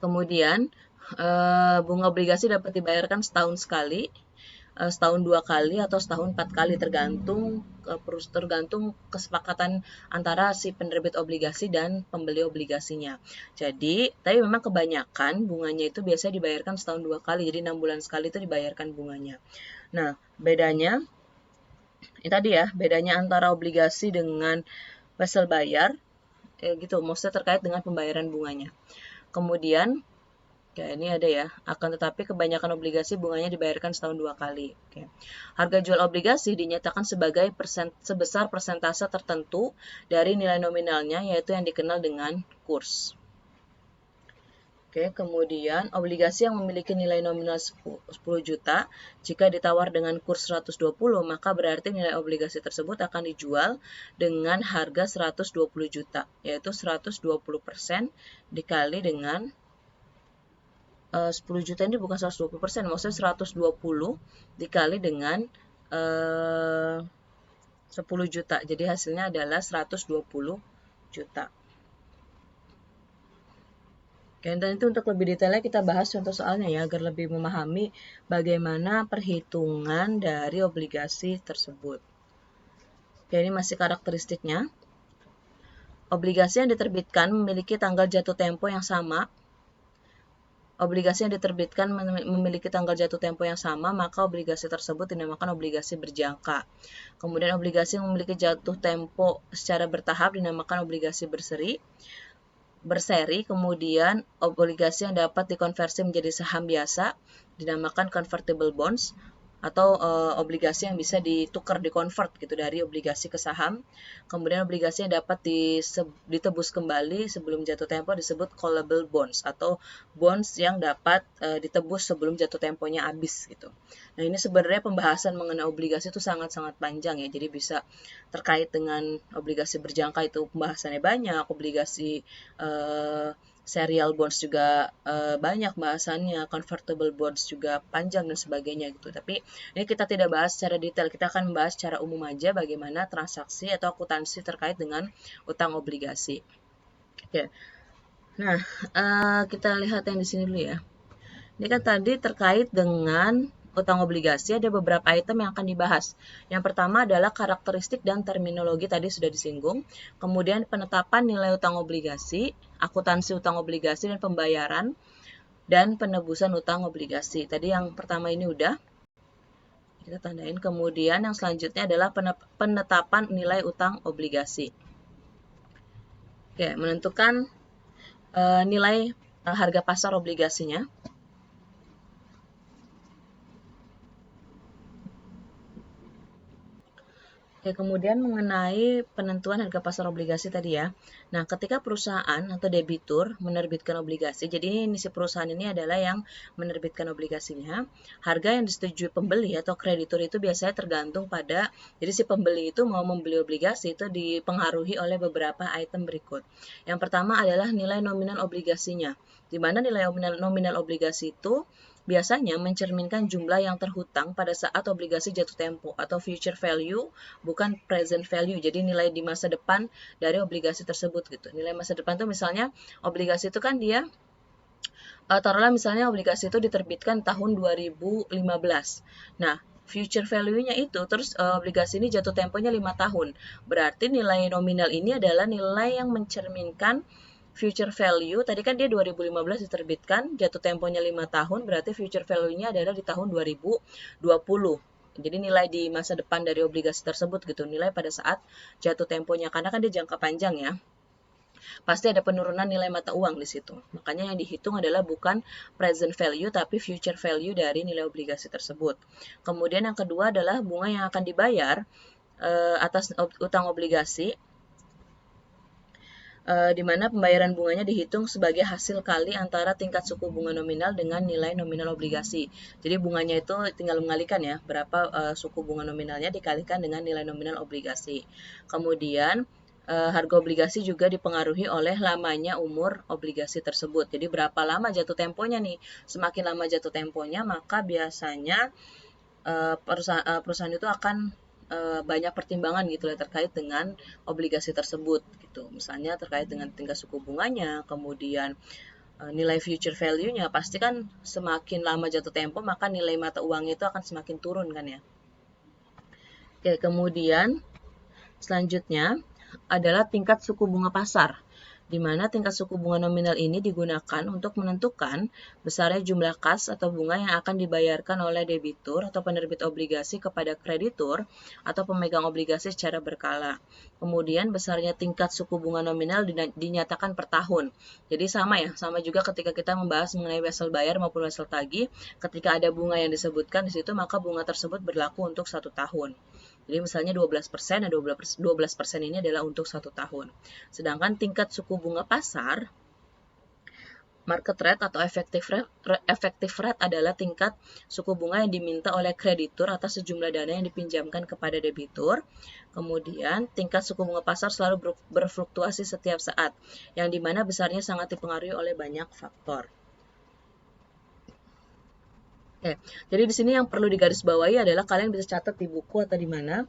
Kemudian, bunga obligasi dapat dibayarkan setahun sekali, setahun 2 kali, atau setahun 4 kali, tergantung kesepakatan antara si penerbit obligasi dan pembeli obligasinya. Jadi, tapi memang kebanyakan bunganya itu biasanya dibayarkan setahun 2 kali, jadi 6 bulan sekali itu dibayarkan bunganya. Nah, bedanya ini tadi ya, bedanya antara obligasi dengan wesel bayar, gitu, maksudnya terkait dengan pembayaran bunganya. Kemudian, Ya, ini ada ya. Akan tetapi kebanyakan obligasi bunganya dibayarkan setahun 2 kali. Oke. Harga jual obligasi dinyatakan sebagai sebesar persentase tertentu dari nilai nominalnya, yaitu yang dikenal dengan kurs. Oke, kemudian obligasi yang memiliki nilai nominal 10 juta, jika ditawar dengan kurs 120, maka berarti nilai obligasi tersebut akan dijual dengan harga 120 juta, yaitu 120% dikali dengan 10 juta ini bukan 120%, maksudnya 120 dikali dengan 10 juta. Jadi hasilnya adalah 120 juta. Oke, dan itu untuk lebih detailnya kita bahas contoh soalnya ya, agar lebih memahami bagaimana perhitungan dari obligasi tersebut. Oke, ini masih karakteristiknya. Obligasi yang diterbitkan memiliki tanggal jatuh tempo yang sama. Obligasi yang diterbitkan memiliki tanggal jatuh tempo yang sama, maka obligasi tersebut dinamakan obligasi berjangka. Kemudian obligasi yang memiliki jatuh tempo secara bertahap dinamakan obligasi berseri, kemudian obligasi yang dapat dikonversi menjadi saham biasa dinamakan convertible bonds, atau obligasi yang bisa ditukar, dikonvert gitu dari obligasi ke saham. Kemudian obligasi yang dapat ditebus kembali sebelum jatuh tempo disebut callable bonds, atau bonds yang dapat ditebus sebelum jatuh temponya habis gitu. Nah, ini sebenarnya pembahasan mengenai obligasi itu sangat-sangat panjang ya, jadi bisa terkait dengan obligasi berjangka itu pembahasannya banyak, obligasi serial bonds juga banyak bahasannya, convertible bonds juga panjang dan sebagainya gitu. Tapi ini kita tidak bahas secara detail, kita akan membahas secara umum aja bagaimana transaksi atau akuntansi terkait dengan utang obligasi. Oke. Nah, kita lihat yang di sini dulu ya. Ini kan tadi terkait dengan utang obligasi, ada beberapa item yang akan dibahas. Yang pertama adalah karakteristik dan terminologi, tadi sudah disinggung. Kemudian penetapan nilai utang obligasi, akuntansi utang obligasi dan pembayaran, dan penebusan utang obligasi. Tadi yang pertama ini udah kita tandain. Kemudian yang selanjutnya adalah penetapan nilai utang obligasi. Oke, menentukan nilai harga pasar obligasinya. Oke, kemudian mengenai penentuan harga pasar obligasi tadi ya. Nah, ketika perusahaan atau debitur menerbitkan obligasi, jadi ini si perusahaan ini adalah yang menerbitkan obligasinya, harga yang disetujui pembeli atau kreditur itu biasanya tergantung pada, jadi si pembeli itu mau membeli obligasi itu dipengaruhi oleh beberapa item berikut. Yang pertama adalah nilai nominal obligasinya, di mana nilai nominal obligasi itu biasanya mencerminkan jumlah yang terhutang pada saat obligasi jatuh tempo atau future value, bukan present value. Jadi nilai di masa depan dari obligasi tersebut gitu. Nilai masa depan itu misalnya obligasi itu kan dia taruhlah misalnya obligasi itu diterbitkan tahun 2015. Nah, future value-nya itu terus obligasi ini jatuh temponya 5 tahun. Berarti nilai nominal ini adalah nilai yang mencerminkan future value. Tadi kan dia 2015 diterbitkan, jatuh temponya 5 tahun, berarti future value-nya adalah di tahun 2020. Jadi nilai di masa depan dari obligasi tersebut gitu, nilai pada saat jatuh temponya, karena kan dia jangka panjang ya. Pasti ada penurunan nilai mata uang di situ. Makanya yang dihitung adalah bukan present value tapi future value dari nilai obligasi tersebut. Kemudian yang kedua adalah bunga yang akan dibayar atas utang obligasi, di mana pembayaran bunganya dihitung sebagai hasil kali antara tingkat suku bunga nominal dengan nilai nominal obligasi. Jadi bunganya itu tinggal mengalikan ya, berapa suku bunga nominalnya dikalikan dengan nilai nominal obligasi. Kemudian harga obligasi juga dipengaruhi oleh lamanya umur obligasi tersebut. Jadi berapa lama jatuh temponya nih? Semakin lama jatuh temponya, maka biasanya perusahaan itu akan banyak pertimbangan gitu ya terkait dengan obligasi tersebut gitu. Misalnya terkait dengan tingkat suku bunganya, kemudian nilai future value-nya, pasti kan semakin lama jatuh tempo maka nilai mata uangnya itu akan semakin turun kan ya. Oke, kemudian selanjutnya adalah tingkat suku bunga pasar. di mana tingkat suku bunga nominal ini digunakan untuk menentukan besarnya jumlah kas atau bunga yang akan dibayarkan oleh debitur atau penerbit obligasi kepada kreditur atau pemegang obligasi secara berkala. Kemudian besarnya tingkat suku bunga nominal dinyatakan per tahun. Jadi sama juga ketika kita membahas mengenai wesel bayar maupun wesel tagih, ketika ada bunga yang disebutkan di situ, maka bunga tersebut berlaku untuk 1 tahun. Jadi misalnya 12%, dan 12% ini adalah untuk 1 tahun. Sedangkan tingkat suku bunga pasar, market rate atau effective rate adalah tingkat suku bunga yang diminta oleh kreditur atas sejumlah dana yang dipinjamkan kepada debitur. Kemudian tingkat suku bunga pasar selalu berfluktuasi setiap saat, yang dimana besarnya sangat dipengaruhi oleh banyak faktor. Oke, jadi di sini yang perlu digarisbawahi adalah kalian bisa catat di buku atau di mana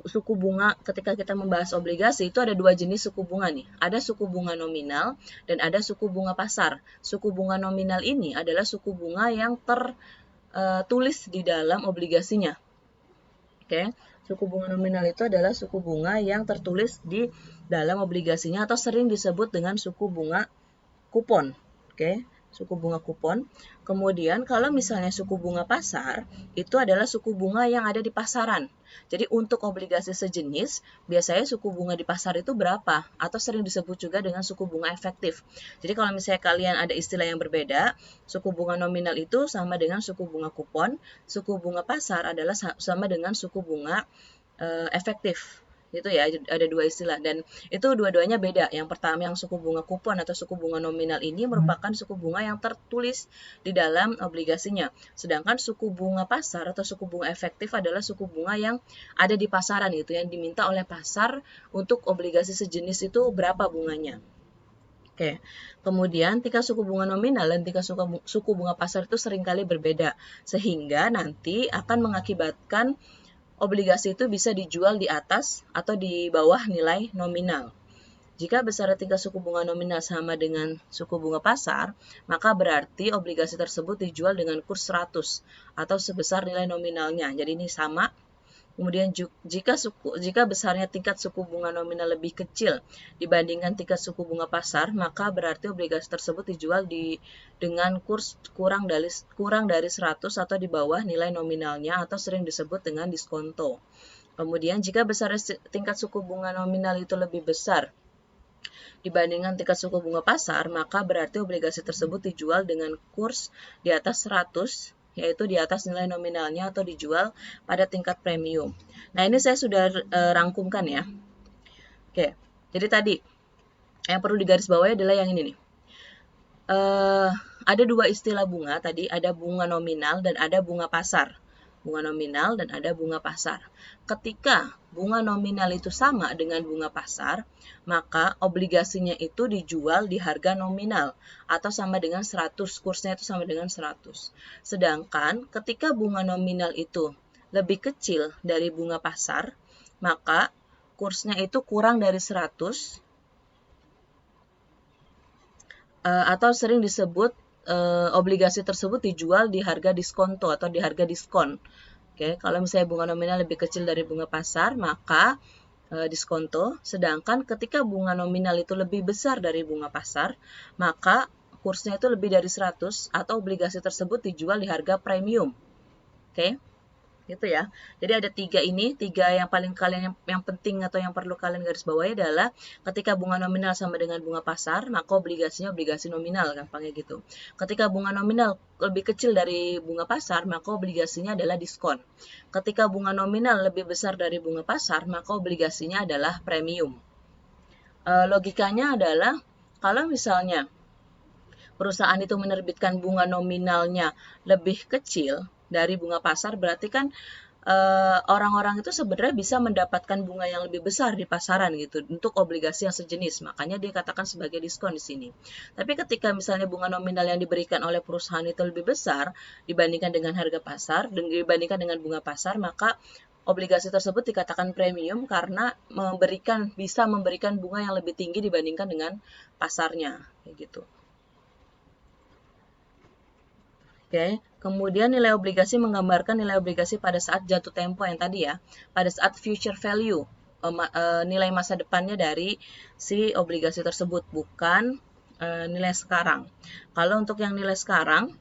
suku bunga ketika kita membahas obligasi itu ada 2 jenis suku bunga nih. Ada suku bunga nominal dan ada suku bunga pasar. Suku bunga nominal ini adalah suku bunga yang tertulis di dalam obligasinya. Oke, suku bunga nominal itu adalah suku bunga yang tertulis di dalam obligasinya atau sering disebut dengan suku bunga kupon. Oke, suku bunga kupon. Kemudian kalau misalnya suku bunga pasar, itu adalah suku bunga yang ada di pasaran. Jadi untuk obligasi sejenis, biasanya suku bunga di pasar itu berapa? Atau sering disebut juga dengan suku bunga efektif. Jadi kalau misalnya kalian ada istilah yang berbeda, suku bunga nominal itu sama dengan suku bunga kupon, suku bunga pasar adalah sama dengan suku bunga efektif. Itu ya, ada 2 istilah dan itu dua-duanya beda. Yang pertama yang suku bunga kupon atau suku bunga nominal ini merupakan suku bunga yang tertulis di dalam obligasinya. Sedangkan suku bunga pasar atau suku bunga efektif adalah suku bunga yang ada di pasaran gitu, yang diminta oleh pasar untuk obligasi sejenis itu berapa bunganya. Oke, kemudian tingkat suku bunga nominal dan tingkat suku bunga pasar itu seringkali berbeda, sehingga nanti akan mengakibatkan obligasi itu bisa dijual di atas atau di bawah nilai nominal. Jika besar tingkat suku bunga nominal sama dengan suku bunga pasar, maka berarti obligasi tersebut dijual dengan kurs 100 atau sebesar nilai nominalnya. Jadi ini sama. Kemudian jika besarnya tingkat suku bunga nominal lebih kecil dibandingkan tingkat suku bunga pasar, maka berarti obligasi tersebut dijual dengan kurs kurang dari 100 atau di bawah nilai nominalnya atau sering disebut dengan diskonto. Kemudian jika besarnya tingkat suku bunga nominal itu lebih besar dibandingkan tingkat suku bunga pasar, maka berarti obligasi tersebut dijual dengan kurs di atas 100, yaitu di atas nilai nominalnya atau dijual pada tingkat premium. Nah, ini saya sudah rangkumkan ya. Oke, jadi tadi yang perlu digarisbawahi adalah yang ini nih. Ada 2 istilah bunga tadi, ada bunga nominal dan ada bunga pasar. Bunga nominal dan ada bunga pasar. Ketika bunga nominal itu sama dengan bunga pasar, maka obligasinya itu dijual di harga nominal atau sama dengan 100, kursnya itu sama dengan 100. Sedangkan ketika bunga nominal itu lebih kecil dari bunga pasar, maka kursnya itu kurang dari 100 atau sering disebut obligasi tersebut dijual di harga diskonto atau di harga diskon. Oke, kalau misalnya bunga nominal lebih kecil dari bunga pasar, maka diskonto. Sedangkan ketika bunga nominal itu lebih besar dari bunga pasar, maka kursnya itu lebih dari 100 atau obligasi tersebut dijual di harga premium. Oke, gitu ya. Jadi ada 3 yang paling yang penting atau yang perlu kalian garis bawahi adalah ketika bunga nominal sama dengan bunga pasar, maka obligasinya obligasi nominal, gampangnya gitu. Ketika bunga nominal lebih kecil dari bunga pasar, maka obligasinya adalah diskon. Ketika bunga nominal lebih besar dari bunga pasar, maka obligasinya adalah premium. Logikanya adalah kalau misalnya perusahaan itu menerbitkan bunga nominalnya lebih kecil dari bunga pasar, berarti kan orang-orang itu sebenarnya bisa mendapatkan bunga yang lebih besar di pasaran gitu untuk obligasi yang sejenis, makanya dia katakan sebagai diskon di sini. Tapi ketika misalnya bunga nominal yang diberikan oleh perusahaan itu lebih besar dibandingkan dengan harga pasar, dibandingkan dengan bunga pasar, maka obligasi tersebut dikatakan premium karena bisa memberikan bunga yang lebih tinggi dibandingkan dengan pasarnya, kayak gitu. Oke, kemudian nilai obligasi menggambarkan nilai obligasi pada saat jatuh tempo yang tadi ya, pada saat future value. nilai masa depannya dari si obligasi tersebut, bukan nilai sekarang. Kalau untuk yang nilai sekarang,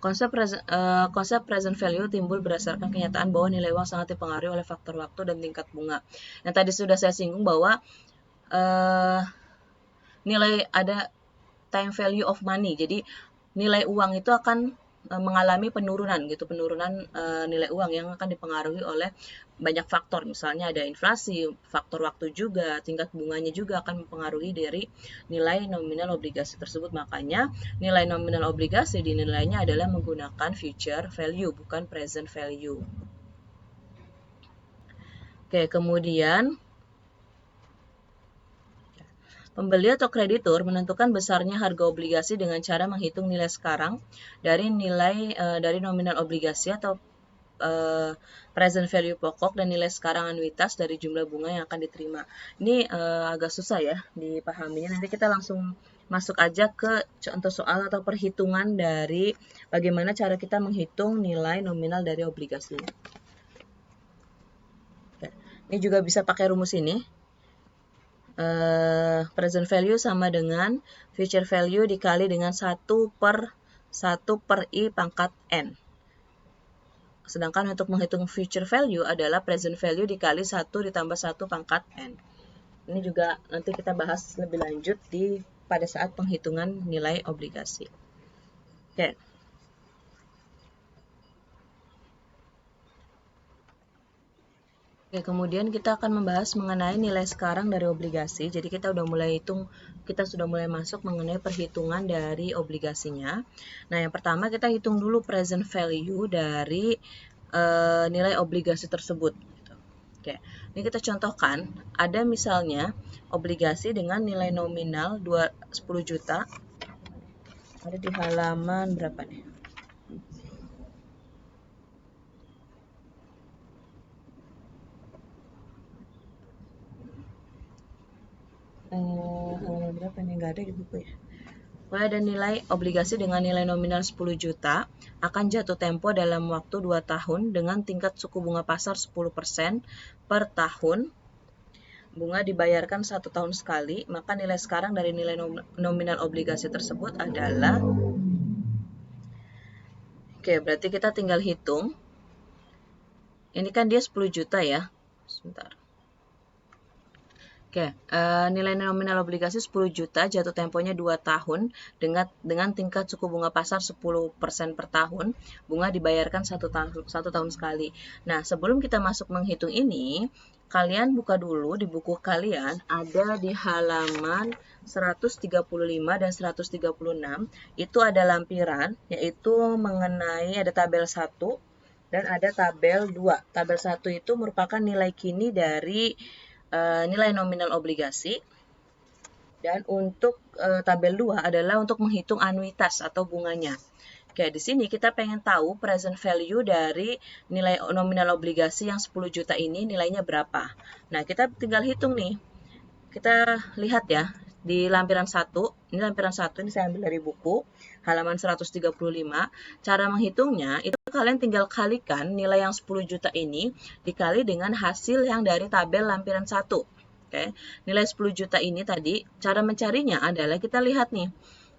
konsep present value timbul berdasarkan kenyataan bahwa nilai uang sangat dipengaruhi oleh faktor waktu dan tingkat bunga. Yang tadi sudah saya singgung bahwa nilai ada time value of money. Jadi nilai uang itu akan mengalami penurunan gitu, penurunan nilai uang yang akan dipengaruhi oleh banyak faktor. Misalnya ada inflasi, faktor waktu juga, tingkat bunganya juga akan mempengaruhi dari nilai nominal obligasi tersebut. Makanya nilai nominal obligasi dinilainya adalah menggunakan future value, bukan present value. Oke, kemudian pembeli atau kreditur menentukan besarnya harga obligasi dengan cara menghitung nilai sekarang dari nominal obligasi atau present value pokok dan nilai sekarang anuitas dari jumlah bunga yang akan diterima. Ini agak susah ya dipahaminya. Nanti kita langsung masuk aja ke contoh soal atau perhitungan dari bagaimana cara kita menghitung nilai nominal dari obligasi. Ini juga bisa pakai rumus ini. Present value sama dengan future value dikali dengan 1 per I pangkat N. Sedangkan untuk menghitung future value adalah present value dikali 1 ditambah 1 pangkat N. Ini juga nanti kita bahas lebih lanjut pada saat penghitungan nilai obligasi. Oke. Oke, kemudian kita akan membahas mengenai nilai sekarang dari obligasi. Jadi kita sudah mulai masuk mengenai perhitungan dari obligasinya. Nah, yang pertama kita hitung dulu present value dari nilai obligasi tersebut. Oke, ini kita contohkan. Ada misalnya obligasi dengan nilai nominal 10 juta. Ada di halaman berapa nih? Halaman berapa nih? Nggak ada di buku ya. Ada nilai obligasi dengan nilai nominal 10 juta akan jatuh tempo dalam waktu 2 tahun dengan tingkat suku bunga pasar 10% per tahun. Bunga dibayarkan 1 tahun sekali, maka nilai sekarang dari nilai nominal obligasi tersebut adalah, oke, berarti kita tinggal hitung. Ini kan dia 10 juta ya. Sebentar. Oke, nilai nominal obligasi 10 juta, jatuh temponya 2 tahun dengan tingkat suku bunga pasar 10% per tahun. Bunga dibayarkan 1 tahun sekali. Nah, sebelum kita masuk menghitung ini, kalian buka dulu di buku kalian, ada di halaman 135 dan 136, itu ada lampiran, yaitu mengenai ada tabel 1 dan ada tabel 2. Tabel 1 itu merupakan nilai kini dari nilai nominal obligasi, dan untuk tabel 2 adalah untuk menghitung anuitas atau bunganya. Oke, di sini kita pengen tahu present value dari nilai nominal obligasi yang 10 juta ini nilainya berapa. Nah, kita tinggal hitung nih. Kita lihat ya, di lampiran 1, ini lampiran 1, ini saya ambil dari buku, halaman 135. Cara menghitungnya, itu kalian tinggal kalikan nilai yang 10 juta ini dikali dengan hasil yang dari tabel lampiran 1. Oke, nilai 10 juta ini tadi, cara mencarinya adalah kita lihat nih.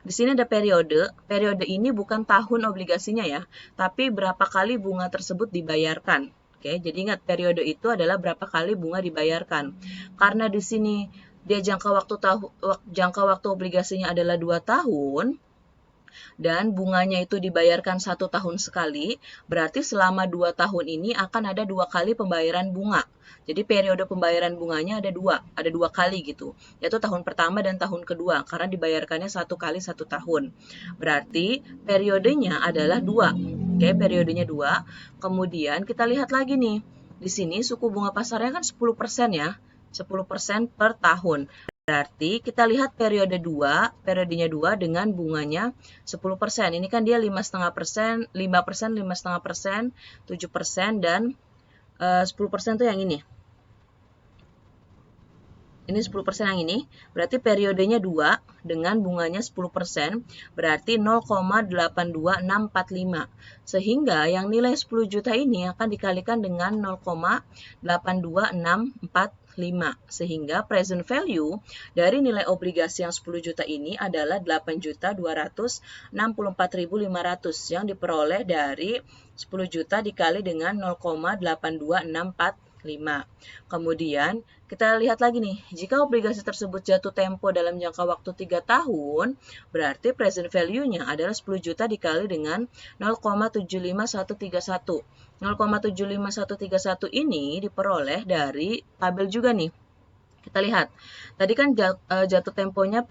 Di sini ada periode. Periode ini bukan tahun obligasinya ya, tapi berapa kali bunga tersebut dibayarkan. Oke, jadi ingat periode itu adalah berapa kali bunga dibayarkan. Karena di sini dia jangka waktu obligasinya adalah 2 tahun dan bunganya itu dibayarkan 1 tahun sekali, berarti selama 2 tahun ini akan ada 2 kali pembayaran bunga. Jadi periode pembayaran bunganya ada 2 kali gitu, yaitu tahun pertama dan tahun kedua, karena dibayarkannya 1 kali 1 tahun. Berarti periodenya adalah 2. Oke, periodenya 2. Kemudian kita lihat lagi nih, di sini suku bunga pasarnya kan 10% ya, 10% per tahun. Berarti kita lihat periodenya 2 dengan bunganya 10%. Ini kan dia 5,5%, 5%, 7%, dan 10% itu yang ini. ini 10% yang ini, berarti periodenya 2 dengan bunganya 10%, berarti 0,82645. Sehingga yang nilai 10 juta ini akan dikalikan dengan 0,82645. Sehingga present value dari nilai obligasi yang 10 juta ini adalah 8.264.500 yang diperoleh dari 10 juta dikali dengan 0,82645. Kemudian kita lihat lagi nih, jika obligasi tersebut jatuh tempo dalam jangka waktu 3 tahun, berarti present value-nya adalah 10 juta dikali dengan 0,75131. 0,75131 ini diperoleh dari tabel juga nih. Kita lihat, tadi kan jatuh temponya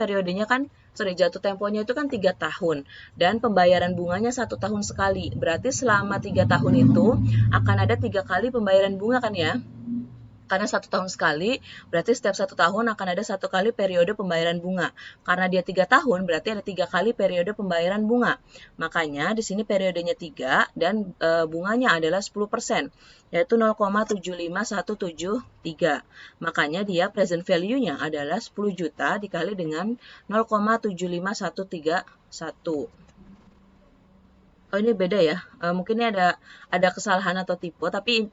jatuh temponya itu kan 3 tahun dan pembayaran bunganya 1 tahun sekali. Berarti selama 3 tahun itu akan ada 3 kali pembayaran bunga kan ya? Karena 1 tahun sekali, berarti setiap 1 tahun akan ada 1 kali periode pembayaran bunga. Karena dia 3 tahun, berarti ada 3 kali periode pembayaran bunga. Makanya di sini periodenya 3 dan bunganya adalah 10%, yaitu 0,75173. Makanya dia present value-nya adalah 10 juta dikali dengan 0,75131. Oh ini beda ya, mungkin ini ada kesalahan atau tipe, tapi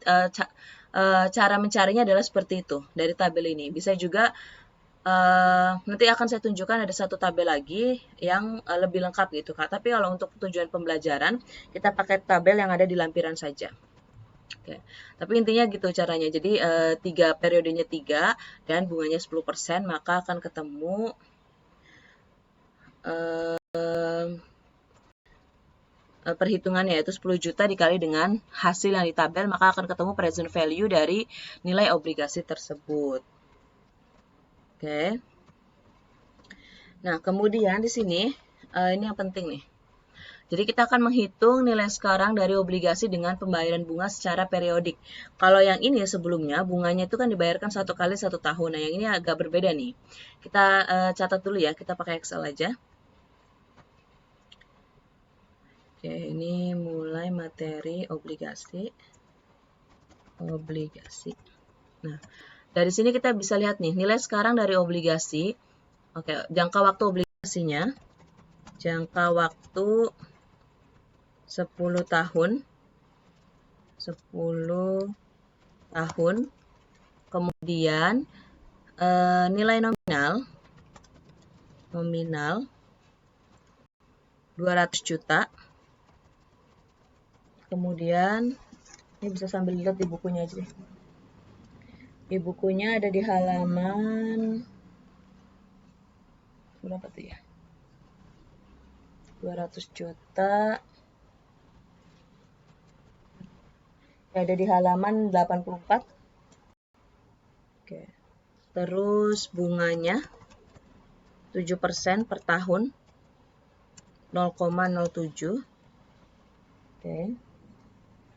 cara mencarinya adalah seperti itu dari tabel ini. Bisa juga nanti akan saya tunjukkan ada satu tabel lagi yang lebih lengkap gitu Kak. Tapi kalau untuk tujuan pembelajaran kita pakai tabel yang ada di lampiran saja. Oke. Tapi intinya gitu caranya. Jadi periodenya 3 dan bunganya 10%, maka akan ketemu perhitungannya yaitu 10 juta dikali dengan hasil yang ditabel, maka akan ketemu present value dari nilai obligasi tersebut. Oke. Nah, kemudian di sini ini yang penting nih. Jadi kita akan menghitung nilai sekarang dari obligasi dengan pembayaran bunga secara periodik. Kalau yang ini sebelumnya bunganya itu kan dibayarkan 1 kali 1 tahun. Nah, yang ini agak berbeda nih. Kita catat dulu ya, kita pakai Excel aja. Oke, ini mulai materi obligasi. Nah, dari sini kita bisa lihat nih, nilai sekarang dari obligasi. Oke, jangka waktu obligasinya. Jangka waktu 10 tahun. 10 tahun. Kemudian nilai nominal 200 juta. Kemudian, ini bisa sambil lihat di bukunya aja deh. Di bukunya ada di halaman berapa tuh ya? 200 juta. Ada di halaman 84. Oke. Terus bunganya 7% per tahun. 0,07. Oke.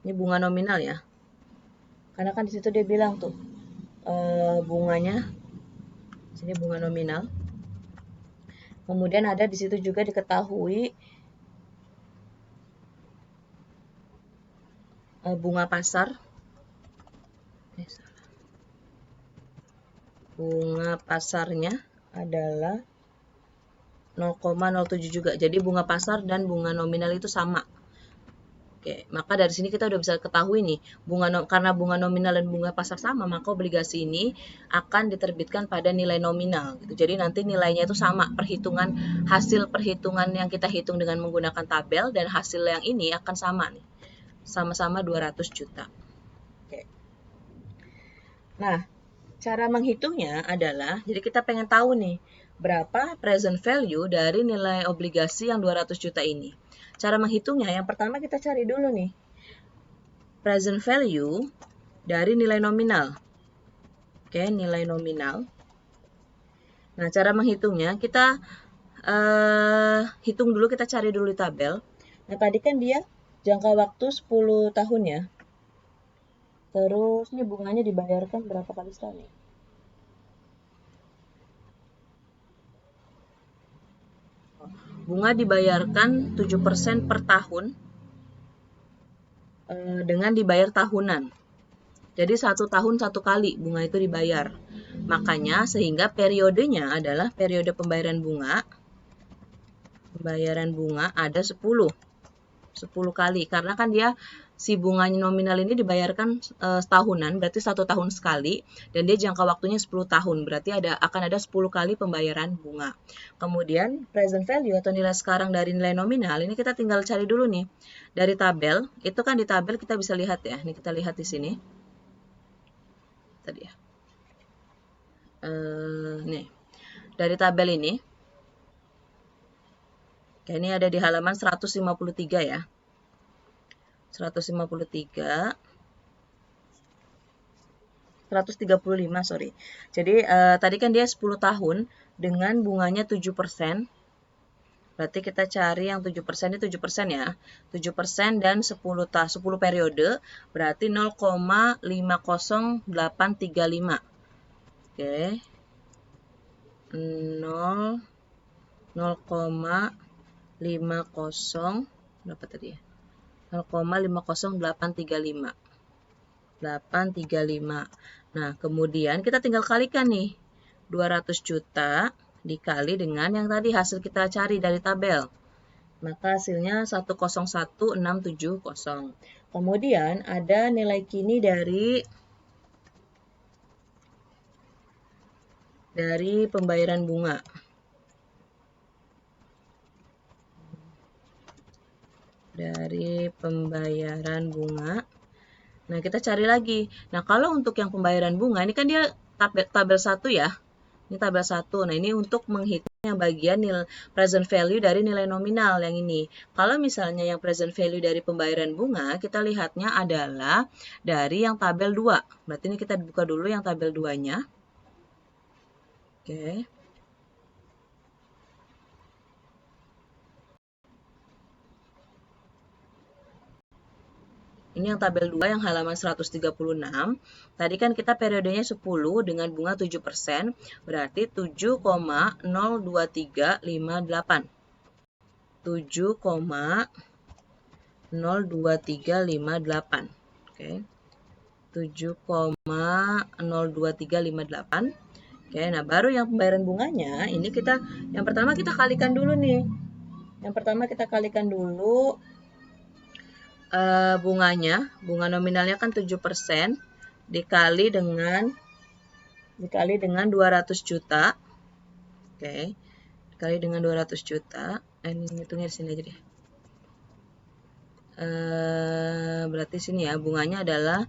Ini bunga nominal ya. Karena kan di situ dia bilang tuh bunganya. Sini bunga nominal. Kemudian ada di situ juga diketahui bunga pasar. Bunga pasarnya adalah 0,07 juga. Jadi bunga pasar dan bunga nominal itu sama. Oke, maka dari sini kita udah bisa ketahui nih, karena bunga nominal dan bunga pasar sama, maka obligasi ini akan diterbitkan pada nilai nominal. Gitu. Jadi nanti nilainya itu sama, hasil perhitungan yang kita hitung dengan menggunakan tabel dan hasil yang ini akan sama nih, sama-sama 200 juta. Oke. Nah, cara menghitungnya adalah, jadi kita pengen tahu nih, berapa present value dari nilai obligasi yang 200 juta ini. Cara menghitungnya, yang pertama kita cari dulu nih, present value dari nilai nominal. Oke, nilai nominal. Nah, cara menghitungnya, kita hitung dulu, kita cari dulu di tabel. Nah, tadi kan dia jangka waktu 10 tahun ya. Terus, ini bunganya dibayarkan berapa kali sekali? Bunga dibayarkan 7% per tahun dengan dibayar tahunan. Jadi 1 tahun 1 kali bunga itu dibayar. Makanya sehingga periodenya adalah periode pembayaran bunga ada 10 kali, karena kan dia si bunganya nominal ini dibayarkan setahunan, berarti 1 tahun sekali, dan dia jangka waktunya 10 tahun, berarti akan ada 10 kali pembayaran bunga. Kemudian present value atau nilai sekarang dari nilai nominal, ini kita tinggal cari dulu nih dari tabel. Itu kan di tabel kita bisa lihat ya, ini kita lihat di sini tadi ya. Nih dari tabel ini, ini ada di halaman 153 ya. 135, sorry. Jadi tadi kan dia 10 tahun dengan bunganya 7%. Berarti kita cari yang 7%, ini 7% ya. 7% dan 10 periode, berarti 0,50835. Oke. 0,50 berapa tadi ya? 0,50835. Nah, kemudian kita tinggal kalikan nih. 200 juta dikali dengan yang tadi hasil kita cari dari tabel. Maka hasilnya 101.670. Kemudian ada nilai kini dari pembayaran bunga. Nah, kita cari lagi. Nah, kalau untuk yang pembayaran bunga, ini kan dia tabel 1 ya. Ini tabel 1. Nah, ini untuk menghitung yang bagian nilai present value dari nilai nominal yang ini. Kalau misalnya yang present value dari pembayaran bunga, kita lihatnya adalah dari yang tabel 2. Berarti ini kita buka dulu yang tabel 2-nya. Oke. Ini yang tabel 2 yang halaman 136. Tadi kan kita periodenya 10 dengan bunga 7%, berarti 7,02358. 7,02358. Oke. 7,02358. Oke, nah baru yang pembayaran bunganya, ini yang pertama kita kalikan dulu nih. Yang pertama kita kalikan dulu bunga nominalnya kan 7% dikali dengan 200 juta. Oke. Dikali dengan 200 juta. Ini hitungnya di sini aja deh. Berarti sini ya, bunganya adalah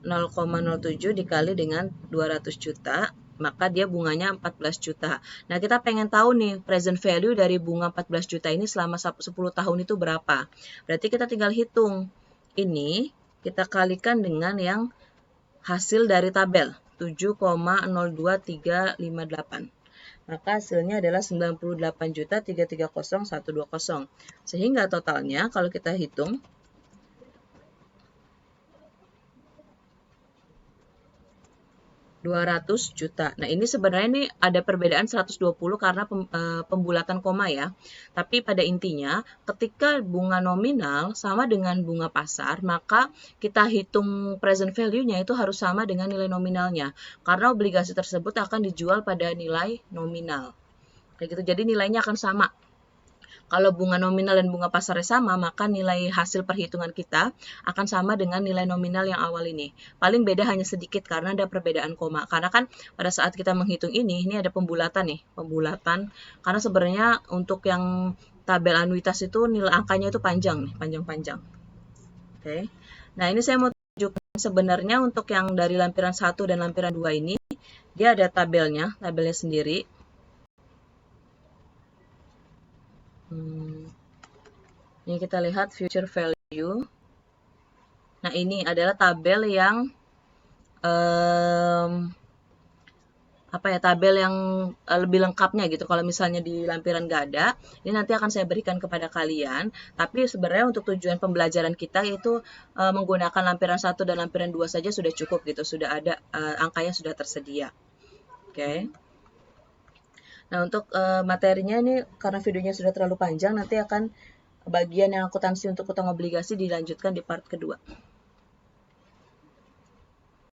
0,07 dikali dengan 200 juta, maka dia bunganya 14 juta. Nah, kita pengen tahu nih present value dari bunga 14 juta ini selama 10 tahun itu berapa. Berarti kita tinggal hitung. Ini kita kalikan dengan yang hasil dari tabel 7,02358. Maka hasilnya adalah 98.330.120. Sehingga totalnya kalau kita hitung 200 juta. Nah, ini sebenarnya ini ada perbedaan 120 karena pembulatan koma ya. Tapi pada intinya, ketika bunga nominal sama dengan bunga pasar, maka kita hitung present value-nya itu harus sama dengan nilai nominalnya. Karena obligasi tersebut akan dijual pada nilai nominal. Kayak gitu. Jadi nilainya akan sama. Kalau bunga nominal dan bunga pasarnya sama, maka nilai hasil perhitungan kita akan sama dengan nilai nominal yang awal ini. Paling beda hanya sedikit karena ada perbedaan koma. Karena kan pada saat kita menghitung ini ada pembulatan nih, pembulatan. Karena sebenarnya untuk yang tabel anuitas itu nilai angkanya itu panjang nih, panjang-panjang. Oke. Nah, ini saya mau tunjukkan sebenarnya untuk yang dari lampiran 1 dan lampiran 2 ini, dia ada tabelnya sendiri. Ini kita lihat future value. Nah, ini adalah tabel yang tabel yang lebih lengkapnya gitu. Kalau misalnya di lampiran nggak ada, ini nanti akan saya berikan kepada kalian. Tapi sebenarnya untuk tujuan pembelajaran kita itu menggunakan lampiran 1 dan lampiran 2 saja sudah cukup gitu. Sudah ada angkanya sudah tersedia. Oke. Nah, untuk materinya ini karena videonya sudah terlalu panjang, nanti akan bagian yang akuntansi untuk utang obligasi dilanjutkan di part kedua.